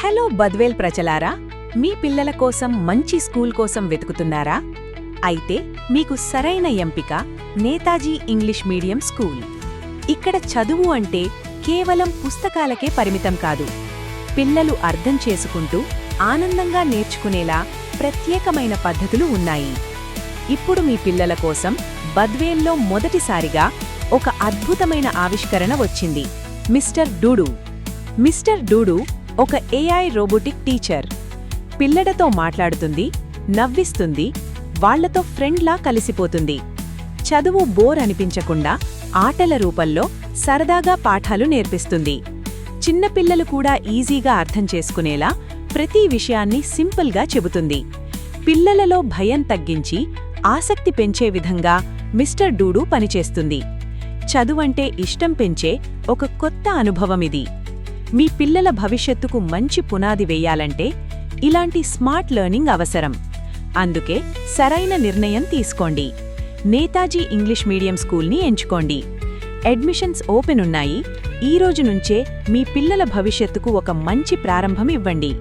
Hello Badvel ప్రజలారా, మీ పిల్లల కోసం మంచి స్కూల్ కోసం వెతుకుతున్నారా? అయితే మీకు సరైన ఎంపిక నేతాజీ ఇంగ్లీష్ మీడియం స్కూల్. ఇక్కడ చదువు అంటే కేవలం పుస్తకాలకే పరిమితం కాదు. పిల్లలు అర్థం చేసుకుంటూ ఆనందంగా నేర్చుకునేలా ప్రత్యేకమైన పద్ధతులు ఉన్నాయి. ఇప్పుడు మీ పిల్లల కోసం బద్వేల్లో మొదటిసారిగా ఒక అద్భుతమైన ఆవిష్కరణ వచ్చింది, మిస్టర్ డూడు. మిస్టర్ డూడు ఒక ఏఐ రోబోటిక్ టీచర్. పిల్లలతో మాట్లాడుతుంది, నవ్విస్తుంది, వాళ్లతో ఫ్రెండ్లా కలిసిపోతుంది. చదువు బోర్ అనిపించకుండా ఆటల రూపంలో సరదాగా పాఠాలు నేర్పిస్తుంది. చిన్నపిల్లలు కూడా ఈజీగా అర్థం చేసుకునేలా ప్రతి విషయాన్ని సింపుల్గా చెబుతుంది. పిల్లలలో భయం తగ్గించి ఆసక్తి పెంచే విధంగా మిస్టర్ డూడు పనిచేస్తుంది. చదువంటే ఇష్టం పెంచే ఒక కొత్త అనుభవమిది. మీ పిల్లల భవిష్యత్తుకు మంచి పునాది వేయాలంటే ఇలాంటి స్మార్ట్ లెర్నింగ్ అవసరం. అందుకే సరైన నిర్ణయం తీసుకోండి. నేతాజీ ఇంగ్లీష్ మీడియం స్కూల్ని ఎంచుకోండి. అడ్మిషన్స్ ఓపెన్ ఉన్నాయి. ఈ రోజు నుంచే మీ పిల్లల భవిష్యత్తుకు ఒక మంచి ప్రారంభం ఇవ్వండి.